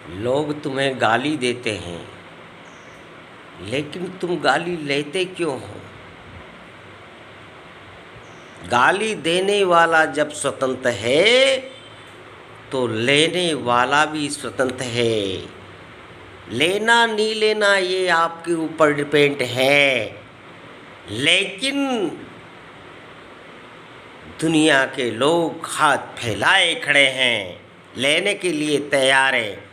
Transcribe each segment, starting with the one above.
लोग तुम्हें गाली देते हैं, लेकिन तुम गाली लेते क्यों हो? गाली देने वाला जब स्वतंत्र है तो लेने वाला भी स्वतंत्र है। लेना नहीं लेना ये आपके ऊपर डिपेंड है, लेकिन दुनिया के लोग हाथ फैलाए खड़े हैं, लेने के लिए तैयार है।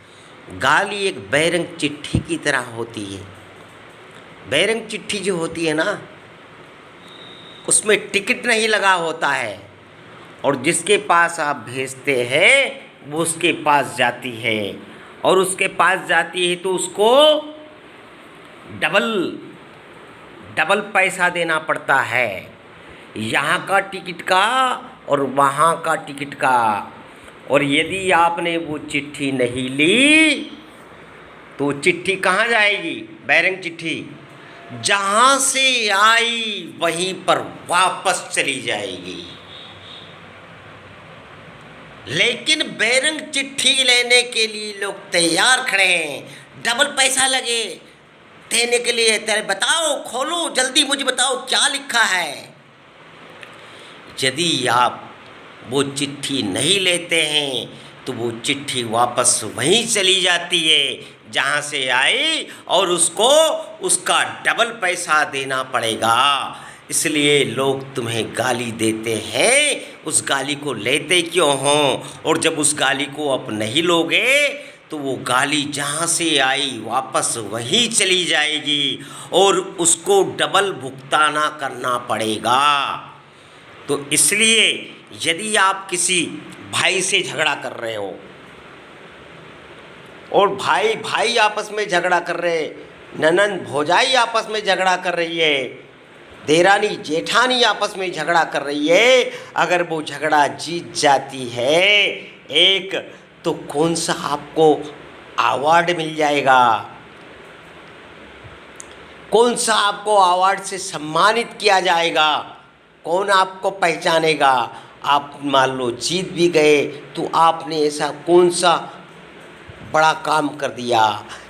गाली एक बैरंग चिट्ठी की तरह होती है। बैरंग चिट्ठी जो होती है ना, उसमें टिकट नहीं लगा होता है, और जिसके पास आप भेजते हैं वो उसके पास जाती है, और उसके पास जाती है तो उसको डबल डबल पैसा देना पड़ता है, यहाँ का टिकट का और वहाँ का टिकट का। और यदि आपने वो चिट्ठी नहीं ली तो चिट्ठी कहाँ जाएगी? बैरंग चिट्ठी जहाँ से आई वहीं पर वापस चली जाएगी। लेकिन बैरंग चिट्ठी लेने के लिए लोग तैयार खड़े हैं, डबल पैसा लगे देने के लिए। तेरे बताओ, खोलो जल्दी, मुझे बताओ क्या लिखा है। यदि आप वो चिट्ठी नहीं लेते हैं तो वो चिट्ठी वापस वहीं चली जाती है जहाँ से आई, और उसको उसका डबल पैसा देना पड़ेगा। इसलिए लोग तुम्हें गाली देते हैं, उस गाली को लेते क्यों हो? और जब उस गाली को आप नहीं लोगे तो वो गाली जहाँ से आई वापस वहीं चली जाएगी, और उसको डबल भुगताना करना पड़ेगा। तो इसलिए यदि आप किसी भाई से झगड़ा कर रहे हो, और भाई भाई आपस में झगड़ा कर रहे, ननंद भौजाई आपस में झगड़ा कर रही है, देरानी जेठानी आपस में झगड़ा कर रही है, अगर वो झगड़ा जीत जाती है एक, तो कौन सा आपको अवार्ड मिल जाएगा? कौन सा आपको अवार्ड से सम्मानित किया जाएगा? कौन आपको पहचानेगा? आप मान लो जीत भी गए तो आपने ऐसा कौन सा बड़ा काम कर दिया।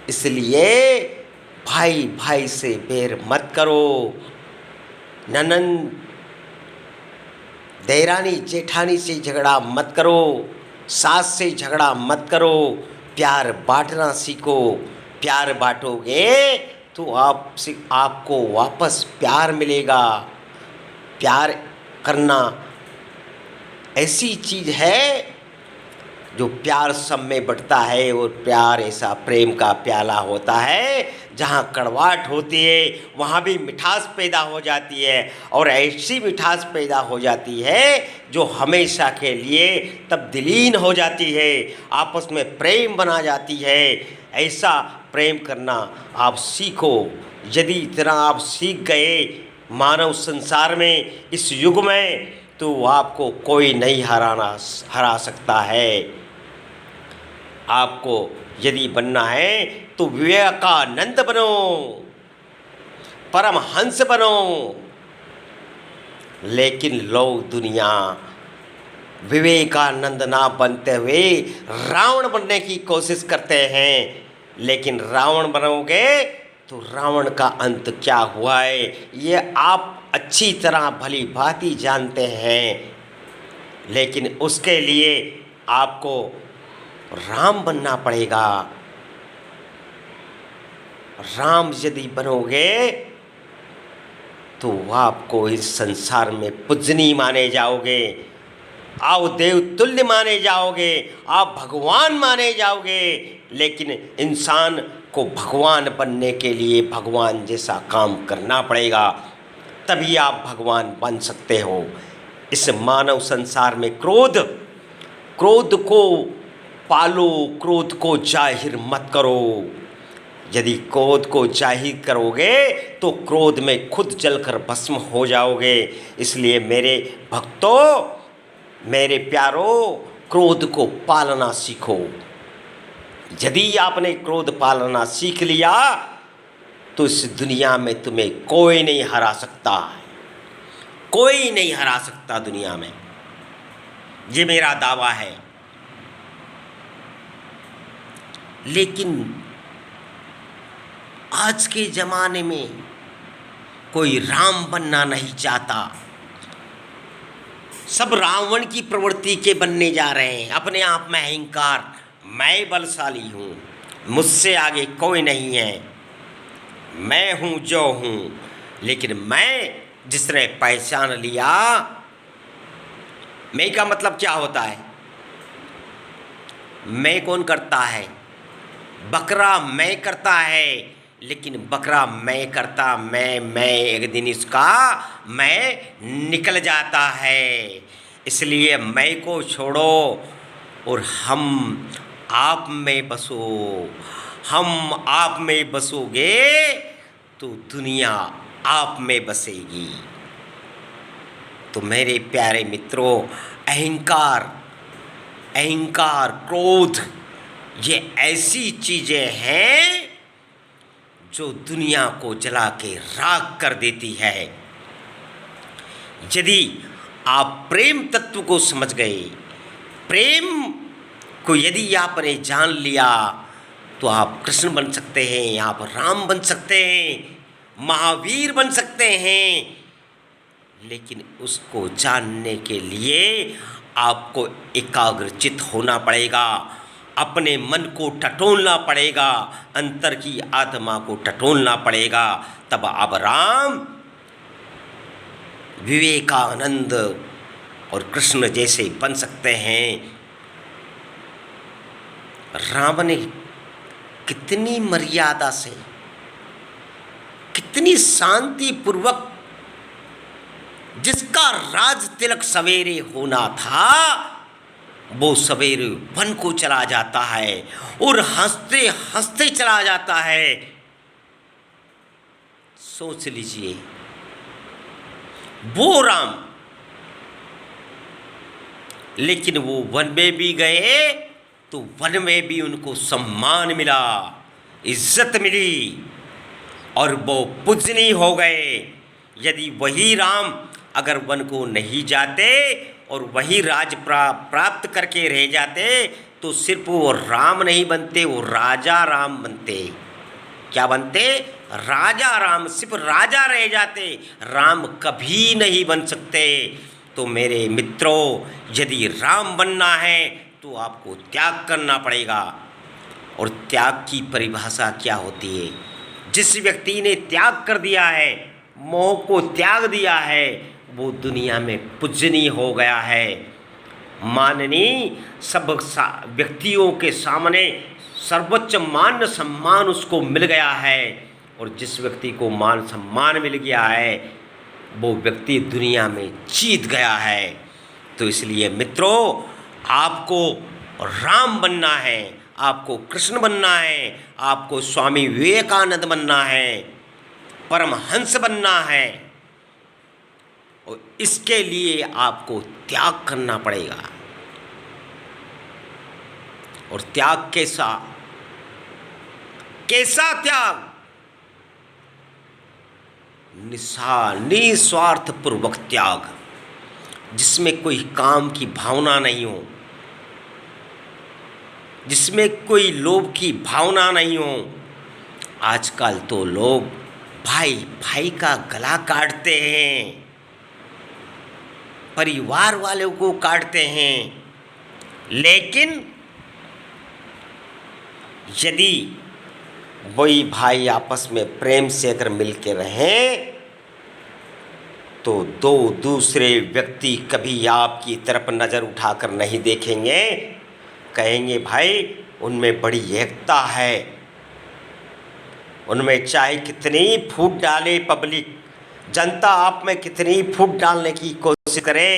इसलिए भाई भाई से बैर मत करो, ननंद देरानी जेठानी से झगड़ा मत करो, सास से झगड़ा मत करो, प्यार बांटना सीखो। प्यार बांटोगे तो आपको वापस प्यार मिलेगा। प्यार करना ऐसी चीज़ है जो प्यार सब में बढ़ता है, और प्यार ऐसा प्रेम का प्याला होता है जहाँ कड़वाहट होती है वहाँ भी मिठास पैदा हो जाती है, और ऐसी मिठास पैदा हो जाती है जो हमेशा के लिए तब्दीलीन हो जाती है, आपस में प्रेम बना जाती है। ऐसा प्रेम करना आप सीखो। यदि इतना आप सीख गए मानव संसार में, इस युग में, तो आपको कोई नहीं हरा सकता है। आपको यदि बनना है तो विवेकानंद बनो, परमहंस बनो। लेकिन लोग दुनिया विवेकानंद ना बनते हुए रावण बनने की कोशिश करते हैं। लेकिन रावण बनोगे तो रावण का अंत क्या हुआ है ये आप अच्छी तरह भली भांति जानते हैं। लेकिन उसके लिए आपको राम बनना पड़ेगा। राम यदि बनोगे तो आपको इस संसार में पूजनीय माने जाओगे, आप देव तुल्य माने जाओगे, आप भगवान माने जाओगे। लेकिन इंसान को भगवान बनने के लिए भगवान जैसा काम करना पड़ेगा, तभी आप भगवान बन सकते हो। इस मानव संसार में क्रोध को पालो, क्रोध को जाहिर मत करो। यदि क्रोध को जाहिर करोगे तो क्रोध में खुद जलकर भस्म हो जाओगे। इसलिए मेरे भक्तों, मेरे प्यारों, क्रोध को पालना सीखो। यदि आपने क्रोध पालना सीख लिया तो इस दुनिया में तुम्हें कोई नहीं हरा सकता, कोई नहीं हरा सकता दुनिया में। ये मेरा दावा है। लेकिन आज के ज़माने में कोई राम बनना नहीं चाहता। सब रावण की प्रवृत्ति के बनने जा रहे हैं। अपने आप में अहंकार, मैं बलशाली हूँ, मुझसे आगे कोई नहीं है, मैं हूँ जो हूँ। लेकिन मैं जिसने पहचान लिया, मैं का मतलब क्या होता है? मैं कौन करता है? बकरा मैं करता है, लेकिन बकरा मैं करता, मैं एक दिन इसका मैं निकल जाता है। इसलिए मैं को छोड़ो और हम आप में बसो। हम आप में बसोगे तो दुनिया आप में बसेगी। तो मेरे प्यारे मित्रों, अहंकार, क्रोध, ये ऐसी चीज़ें हैं जो दुनिया को जला के राख कर देती है। यदि आप प्रेम तत्व को समझ गए, प्रेम को यदि आपने जान लिया, तो आप कृष्ण बन सकते हैं, आप राम बन सकते हैं, महावीर बन सकते हैं। लेकिन उसको जानने के लिए आपको एकाग्रचित होना पड़ेगा, अपने मन को टटोलना पड़ेगा, अंतर की आत्मा को टटोलना पड़ेगा। तब आप राम, विवेकानंद और कृष्ण जैसे बन सकते हैं। राम ने कितनी मर्यादा से, कितनी शांति पूर्वक, जिसका राज तिलक सवेरे होना था, वो सवेरे वन को चला जाता है और हंसते हंसते चला जाता है। सोच लीजिए, वो राम, लेकिन वो वन में भी गए तो वन में भी उनको सम्मान मिला, इज्जत मिली और वो पूजनीय हो गए। यदि वही राम अगर वन को नहीं जाते और वही राज प्राप्त करके रह जाते, तो सिर्फ वो राम नहीं बनते, वो राजा राम बनते। क्या बनते? राजा राम। सिर्फ राजा रह जाते, राम कभी नहीं बन सकते। तो मेरे मित्रों, यदि राम बनना है तो आपको त्याग करना पड़ेगा। और त्याग की परिभाषा क्या होती है? जिस व्यक्ति ने त्याग कर दिया है, मोह को त्याग दिया है, वो दुनिया में पूजनीय हो गया है, माननीय, सब व्यक्तियों के सामने सर्वोच्च मान सम्मान उसको मिल गया है। और जिस व्यक्ति को मान सम्मान मिल गया है, वो व्यक्ति दुनिया में जीत गया है। तो इसलिए मित्रों, आपको राम बनना है, आपको कृष्ण बनना है, आपको स्वामी विवेकानंद बनना है, परमहंस बनना है। और इसके लिए आपको त्याग करना पड़ेगा। और त्याग कैसा? कैसा त्याग? निस्वार्थ पूर्वक त्याग, जिसमें कोई काम की भावना नहीं हो, जिसमें कोई लोभ की भावना नहीं हो। आजकल तो लोग भाई भाई का गला काटते हैं, परिवार वालों को काटते हैं। लेकिन यदि वही भाई आपस में प्रेम से अगर मिल के रहें, तो दो दूसरे व्यक्ति कभी आपकी तरफ नज़र उठाकर नहीं देखेंगे, कहेंगे भाई उनमें बड़ी एकता है। उनमें चाहे कितनी फूट डाले पब्लिक, जनता आप में कितनी फूट डालने की कोशिश करे,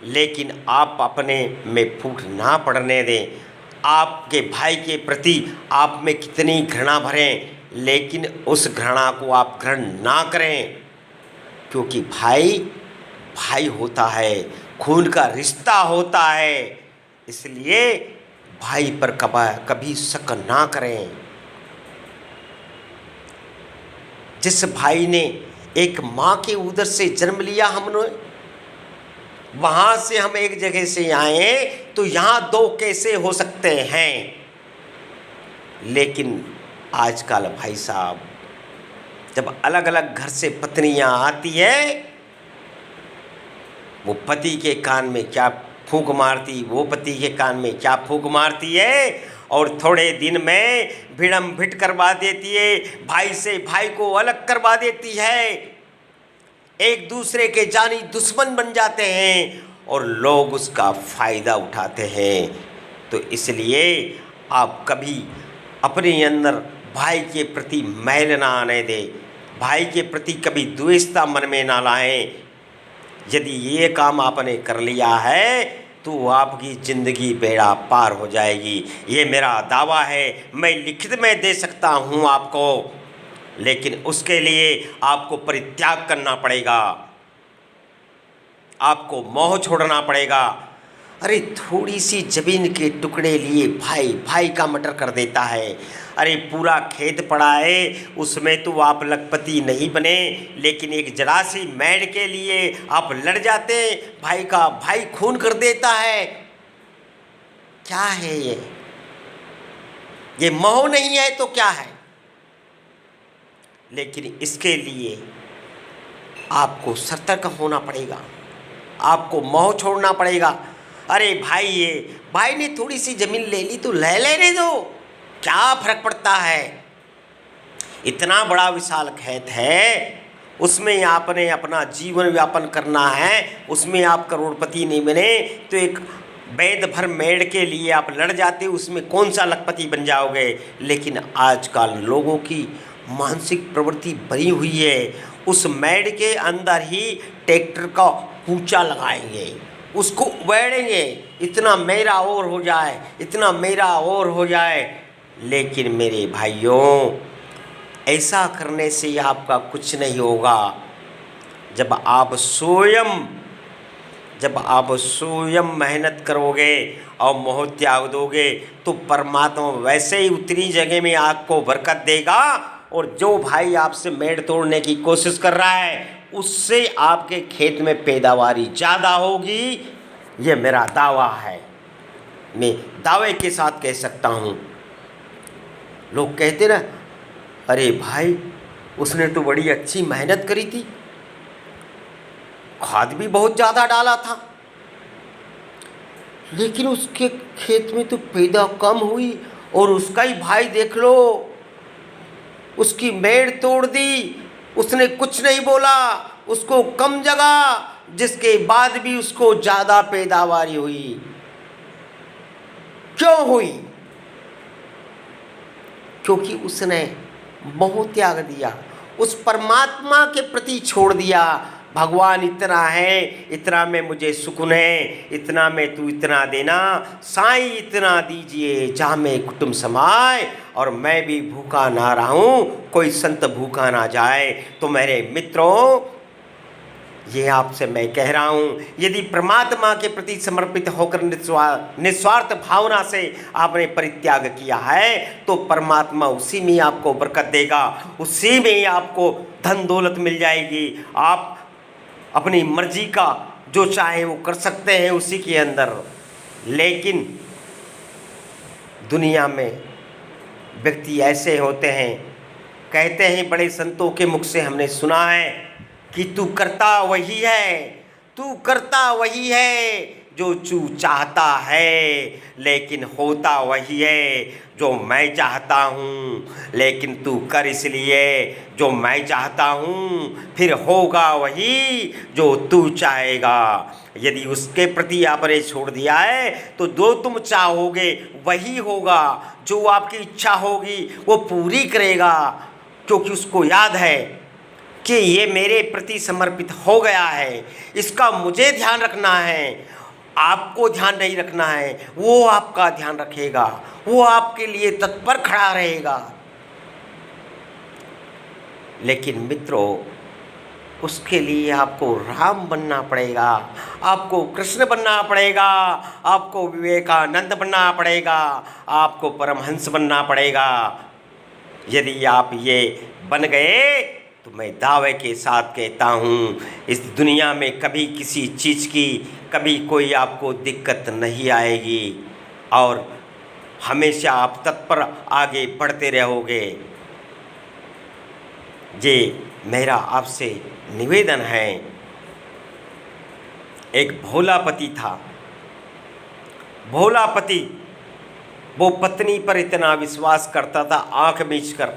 लेकिन आप अपने में फूट ना पड़ने दें। आपके भाई के प्रति आप में कितनी घृणा भरें, लेकिन उस घृणा को आप ग्रहण ना करें, क्योंकि भाई भाई होता है, खून का रिश्ता होता है। इसलिए भाई पर कभी शक ना करें। जिस भाई ने एक माँ के उदर से जन्म लिया, हमने वहाँ से हम एक जगह से आए, तो यहाँ दो कैसे हो सकते हैं? लेकिन आजकल भाई साहब, जब अलग अलग घर से पत्नियां आती है, वो पति के कान में क्या फूंक मारती, वो पति के कान में क्या फूंक मारती है, और थोड़े दिन में भिड़म भिट करवा देती है, भाई से भाई को अलग करवा देती है, एक दूसरे के जानी दुश्मन बन जाते हैं और लोग उसका फ़ायदा उठाते हैं। तो इसलिए आप कभी अपने अंदर भाई के प्रति मैल ना आने दें, भाई के प्रति कभी द्वेषता मन में ना लाएं। यदि ये काम आपने कर लिया है तो आपकी ज़िंदगी बेड़ा पार हो जाएगी। ये मेरा दावा है, मैं लिखित में दे सकता हूँ आपको, लेकिन उसके लिए आपको परित्याग करना पड़ेगा, आपको मोह छोड़ना पड़ेगा। अरे थोड़ी सी ज़मीन के टुकड़े लिए भाई भाई का मर्डर कर देता है। अरे पूरा खेत पड़ा है, उसमें तो आप लखपति नहीं बने, लेकिन एक जरा सी मैड के लिए आप लड़ जाते, भाई का भाई खून कर देता है। क्या है ये मोह नहीं है तो क्या है? लेकिन इसके लिए आपको सतर्क होना पड़ेगा, आपको मोह छोड़ना पड़ेगा। अरे भाई, ये भाई ने थोड़ी सी ज़मीन ले ली तो ले लेने दो, क्या फर्क पड़ता है? इतना बड़ा विशाल खेत है, उसमें आपने अपना जीवन व्यापन करना है, उसमें आप करोड़पति नहीं बने तो एक वैद भर मेड़ के लिए आप लड़ जाते, उसमें कौन सा लखपति बन जाओगे? लेकिन आजकल लोगों की मानसिक प्रवृत्ति बनी हुई है, उस मेड़ के अंदर ही ट्रैक्टर का पूंचा लगाएंगे, उसको उबेड़ेंगे, इतना मेरा और हो जाए, इतना मेरा और हो जाए। लेकिन मेरे भाइयों, ऐसा करने से आपका कुछ नहीं होगा। जब आप स्वयं मेहनत करोगे और मोह त्याग दोगे तो परमात्मा वैसे ही उतनी जगह में आपको बरकत देगा, और जो भाई आपसे मेड़ तोड़ने की कोशिश कर रहा है उससे आपके खेत में पैदावारी ज़्यादा होगी। ये मेरा दावा है, मैं दावे के साथ कह सकता हूँ। लोग कहते ना, अरे भाई उसने तो बड़ी अच्छी मेहनत करी थी, खाद भी बहुत ज़्यादा डाला था, लेकिन उसके खेत में तो पैदा कम हुई, और उसका ही भाई देख लो, उसकी मेड़ तोड़ दी, उसने कुछ नहीं बोला, उसको कम जगह, जिसके बाद भी उसको ज़्यादा पैदावारी हुई। क्यों हुई? क्योंकि उसने मोह त्याग दिया, उस परमात्मा के प्रति छोड़ दिया। भगवान इतना है, इतना में मुझे सुकून है, इतना में तू इतना देना, साईं इतना दीजिए जहाँ में कुटुंब समाए, और मैं भी भूखा ना रहूं, कोई संत भूखा ना जाए। तो मेरे मित्रों, ये आपसे मैं कह रहा हूँ, यदि परमात्मा के प्रति समर्पित होकर निस्वार्थ भावना से आपने परित्याग किया है तो परमात्मा उसी में आपको बरकत देगा, उसी में आपको धन दौलत मिल जाएगी। आप अपनी मर्जी का जो चाहे वो कर सकते हैं उसी के अंदर। लेकिन दुनिया में व्यक्ति ऐसे होते हैं, कहते हैं बड़े संतों के मुख से हमने सुना है कि तू करता वही है जो तू चाहता है, लेकिन होता वही है जो मैं चाहता हूँ। लेकिन तू कर इसलिए जो मैं चाहता हूँ, फिर होगा वही जो तू चाहेगा। यदि उसके प्रति आपने छोड़ दिया है तो जो तुम चाहोगे वही होगा, जो आपकी इच्छा होगी वो पूरी करेगा, क्योंकि उसको याद है कि ये मेरे प्रति समर्पित हो गया है, इसका मुझे ध्यान रखना है, आपको ध्यान नहीं रखना है, वो आपका ध्यान रखेगा, वो आपके लिए तत्पर खड़ा रहेगा। लेकिन मित्रों, उसके लिए आपको राम बनना पड़ेगा, आपको कृष्ण बनना पड़ेगा, आपको विवेकानंद बनना पड़ेगा, आपको परमहंस बनना पड़ेगा। यदि आप ये बन गए तो मैं दावे के साथ कहता हूँ, इस दुनिया में कभी किसी चीज़ की कभी कोई आपको दिक्कत नहीं आएगी, और हमेशा आप तत्पर आगे बढ़ते रहोगे। ये मेरा आपसे निवेदन है। एक भोला पति था। भोला पति वो पत्नी पर इतना विश्वास करता था आंख मीच कर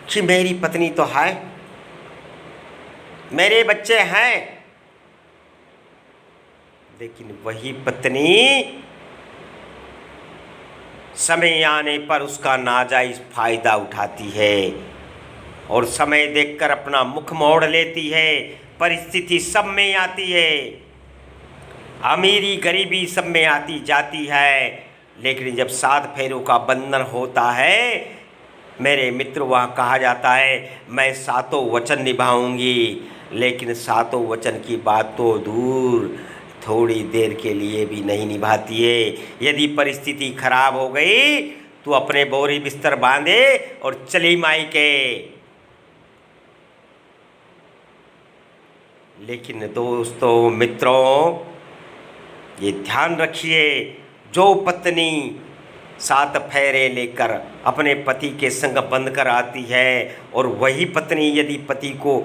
कि मेरी पत्नी तो है, मेरे बच्चे हैं, लेकिन वही पत्नी समय आने पर उसका नाजायज फायदा उठाती है और समय देखकर अपना मुख मोड़ लेती है। परिस्थिति सब में आती है, अमीरी गरीबी सब में आती जाती है, लेकिन जब 7 फेरों का बंधन होता है मेरे मित्र, वहाँ कहा जाता है मैं 7 वचन निभाऊंगी। लेकिन 7 वचन की बात तो दूर, थोड़ी देर के लिए भी नहीं निभाती है। यदि परिस्थिति खराब हो गई तो अपने बोरी बिस्तर बांधे और चली मायके। लेकिन दोस्तों मित्रों, ये ध्यान रखिए, जो पत्नी 7 फेरे लेकर अपने पति के संग बंध कर आती है और वही पत्नी यदि पति को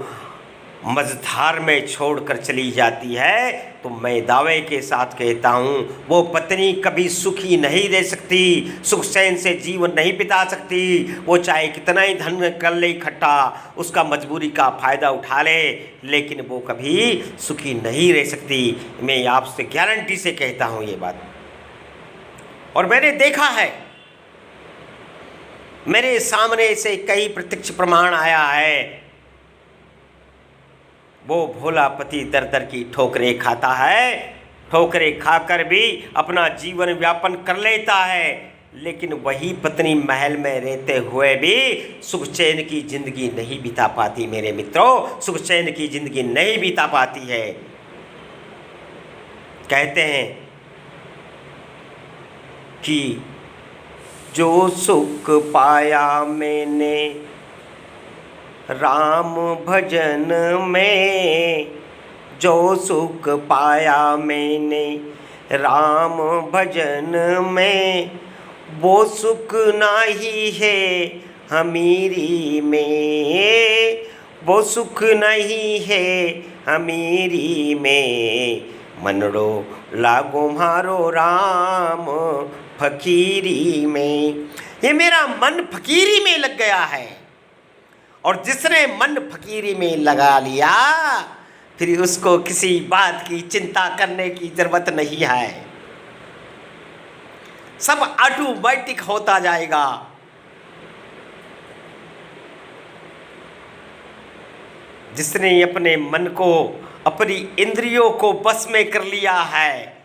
मझधार में छोड़कर चली जाती है तो मैं दावे के साथ कहता हूँ वो पत्नी कभी सुखी नहीं रह सकती, सुख चैन से जीवन नहीं बिता सकती। वो चाहे कितना ही धन कर ले इकट्ठा, उसका मजबूरी का फ़ायदा उठा ले, लेकिन वो कभी सुखी नहीं रह सकती। मैं आपसे गारंटी से कहता हूँ ये बात, और मैंने देखा है, मेरे सामने से कई प्रत्यक्ष प्रमाण आया है। वो भोला पति दर दर की ठोकरें खाता है, ठोकरें खाकर भी अपना जीवन व्यापन कर लेता है, लेकिन वही पत्नी महल में रहते हुए भी सुख चैन की जिंदगी नहीं बिता पाती। मेरे मित्रों, सुख चैन की जिंदगी नहीं बिता पाती है। कहते हैं कि जो सुख पाया मैंने राम भजन में, जो सुख पाया मैंने राम भजन में, वो सुख नाही है अमीरी में, वो सुख नहीं है अमीरी में, मनड़ो लागो मारो राम फकीरी में। ये मेरा मन फकीरी में लग गया है, और जिसने मन फकीरी में लगा लिया फिर उसको किसी बात की चिंता करने की जरूरत नहीं है, सब ऑटोमेटिक होता जाएगा। जिसने अपने मन को, अपनी इंद्रियों को बस में कर लिया है,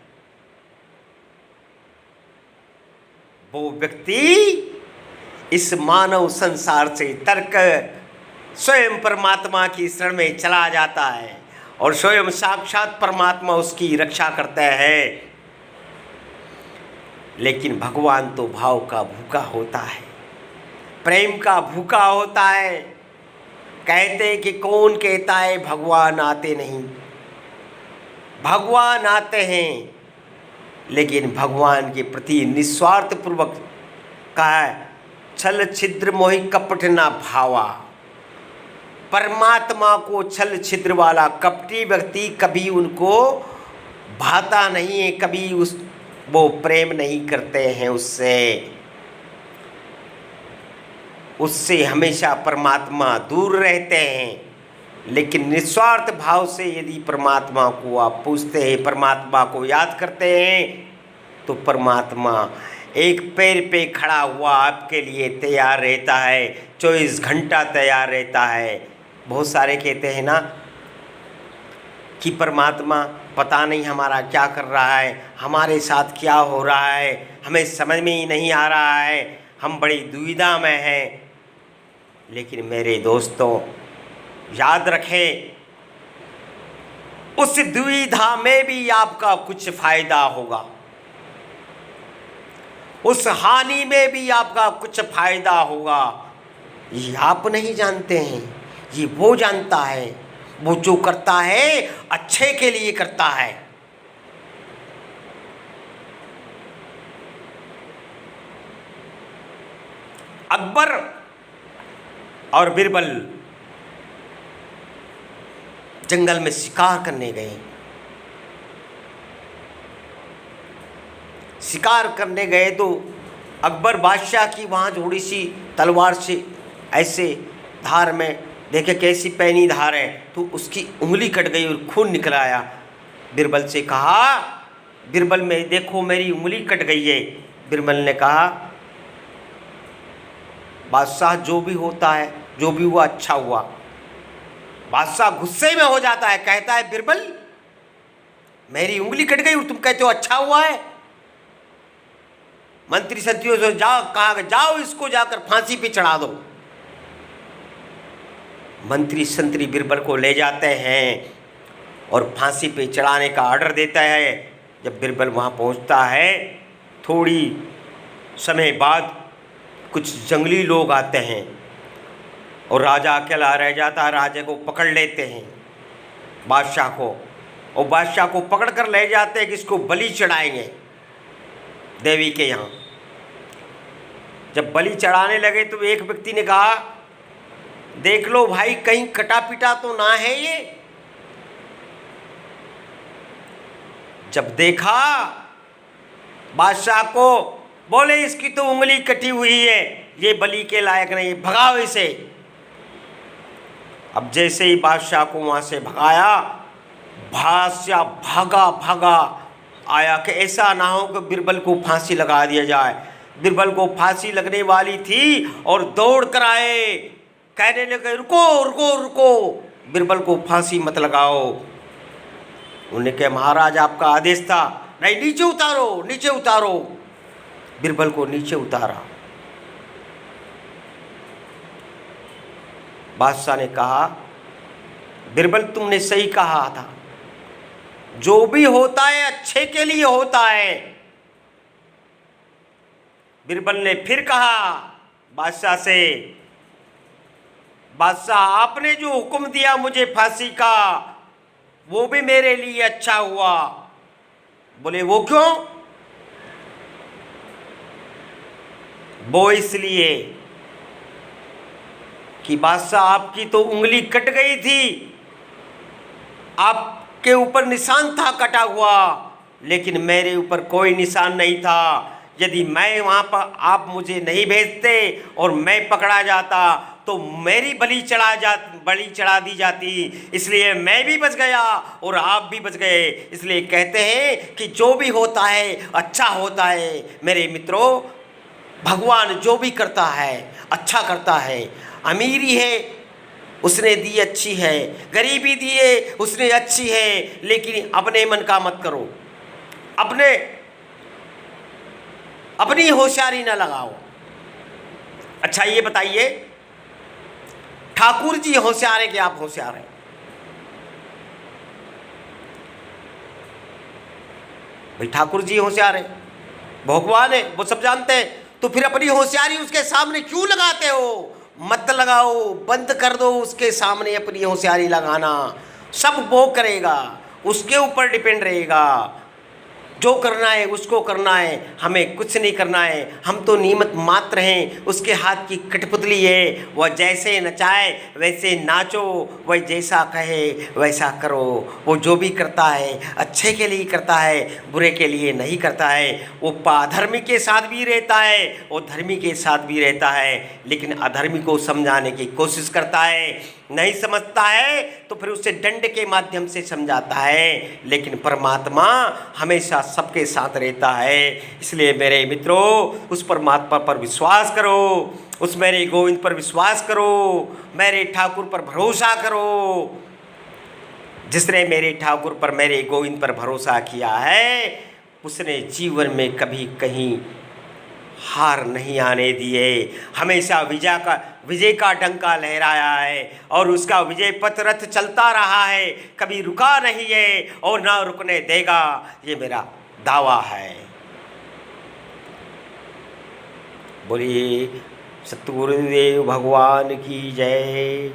वो व्यक्ति इस मानव संसार से तर्क स्वयं परमात्मा की शरण में चला जाता है और स्वयं साक्षात परमात्मा उसकी रक्षा करते हैं। लेकिन भगवान तो भाव का भूखा होता है, प्रेम का भूखा होता है। कहते कि कौन कहता है भगवान आते नहीं, भगवान आते हैं, लेकिन भगवान के प्रति निस्वार्थ पूर्वक कहा है छल छिद्र मोहि कपट ना भावा। परमात्मा को छल छिद्र वाला कपटी व्यक्ति कभी उनको भाता नहीं है, कभी वो प्रेम नहीं करते हैं उससे हमेशा परमात्मा दूर रहते हैं। लेकिन निस्वार्थ भाव से यदि परमात्मा को आप पूछते हैं, परमात्मा को याद करते हैं, तो परमात्मा एक पैर पे खड़ा हुआ आपके लिए तैयार रहता है, 24 घंटा तैयार रहता है। बहुत सारे कहते हैं ना कि परमात्मा पता नहीं हमारा क्या कर रहा है, हमारे साथ क्या हो रहा है, हमें समझ में ही नहीं आ रहा है, हम बड़ी दुविधा में हैं। लेकिन मेरे दोस्तों याद रखें, उस दुविधा में भी आपका कुछ फायदा होगा, उस हानि में भी आपका कुछ फायदा होगा। ये आप नहीं जानते हैं, ये वो जानता है। वो जो करता है अच्छे के लिए करता है। अकबर और बिरबल जंगल में शिकार करने गए। शिकार करने गए तो अकबर बादशाह की वहाँ थोड़ी सी तलवार से ऐसे धार में देखे कैसी पैनी धार है, तो उसकी उंगली कट गई और खून निकल आया। बिरबल से कहा, बिरबल में देखो मेरी उंगली कट गई है। बिरबल ने कहा, बादशाह जो भी होता है, जो भी हुआ अच्छा हुआ। बादशाह गुस्से में हो जाता है, कहता है बिरबल मेरी उंगली कट गई और तुम कहते हो अच्छा हुआ है। मंत्री संतरियों से कहा जाओ इसको जाकर फांसी पे चढ़ा दो। मंत्री संतरी बिरबल को ले जाते हैं और फांसी पे चढ़ाने का ऑर्डर देता है। जब बिरबल वहाँ पहुँचता है, थोड़ी समय बाद कुछ जंगली लोग आते हैं और राजा अकेला रह जाता है। राजा को पकड़ लेते हैं, बादशाह को, और बादशाह को पकड़ कर ले जाते हैं कि इसको बलि चढ़ाएंगे देवी के यहाँ। जब बलि चढ़ाने लगे तो एक व्यक्ति ने कहा, देख लो भाई कहीं कटा पिटा तो ना है ये। जब देखा बादशाह को, बोले इसकी तो उंगली कटी हुई है, ये बलि के लायक नहीं, भगाओ इसे। अब जैसे ही बादशाह को वहां से भगाया, बादशाह भागा भागा आया कि ऐसा ना हो कि बिरबल को फांसी लगा दिया जाए। बिरबल को फांसी लगने वाली थी और दौड़ कर आए, कहने लगे रुको रुको रुको, बिरबल को फांसी मत लगाओ। उन्होंने कहा महाराज आपका आदेश था। नहीं, नीचे उतारो नीचे उतारो। बिरबल को नीचे उतारा। बादशाह ने कहा, बिरबल तुमने सही कहा था, जो भी होता है अच्छे के लिए होता है। बिरबल ने फिर कहा बादशाह से, बादशाह आपने जो हुक्म दिया मुझे फांसी का, वो भी मेरे लिए अच्छा हुआ। बोले वो क्यों? वो इसलिए कि बादशाह आपकी तो उंगली कट गई थी, आपके ऊपर निशान था कटा हुआ, लेकिन मेरे ऊपर कोई निशान नहीं था। यदि मैं वहाँ पर आप मुझे नहीं भेजते और मैं पकड़ा जाता तो मेरी बलि चढ़ा दी जाती, इसलिए मैं भी बच गया और आप भी बच गए। इसलिए कहते हैं कि जो भी होता है अच्छा होता है। मेरे मित्रों, भगवान जो भी करता है अच्छा करता है। अमीरी है उसने दी अच्छी है, गरीबी दी है उसने अच्छी है, लेकिन अपने मन का मत करो, अपनी होशियारी ना लगाओ। अच्छा ये बताइए, ठाकुर जी होशियार है कि आप होशियार हैं? भाई ठाकुर जी होशियार है, भगवान है, वो सब जानते हैं, तो फिर अपनी होशियारी उसके सामने क्यों लगाते हो? मत लगाओ, बंद कर दो उसके सामने अपनी होशियारी लगाना। सब वो करेगा, उसके ऊपर डिपेंड रहेगा। जो करना है उसको करना है, हमें कुछ नहीं करना है। हम तो निमित्त मात्र हैं, उसके हाथ की कठपुतली है। वह जैसे नचाए वैसे नाचो, वह जैसा कहे वैसा करो। वो जो भी करता है अच्छे के लिए करता है, बुरे के लिए नहीं करता है। वो अधर्मी के साथ भी रहता है, वो धर्मी के साथ भी रहता है, लेकिन अधर्मी को समझाने की कोशिश करता है। नहीं समझता है तो फिर उसे दंड के माध्यम से समझाता है, लेकिन परमात्मा हमेशा सबके साथ रहता है। इसलिए मेरे मित्रों, उस परमात्मा पर विश्वास करो, उस मेरे गोविंद पर विश्वास करो, मेरे ठाकुर पर भरोसा करो। जिसने मेरे ठाकुर पर, मेरे गोविंद पर भरोसा किया है, उसने जीवन में कभी कहीं हार नहीं आने दिए, हमेशा विजय का डंका लहराया है और उसका विजय पथ रथ चलता रहा है, कभी रुका नहीं है और ना रुकने देगा। ये मेरा दावा है। बोलिए सतगुरुदेव भगवान की जय।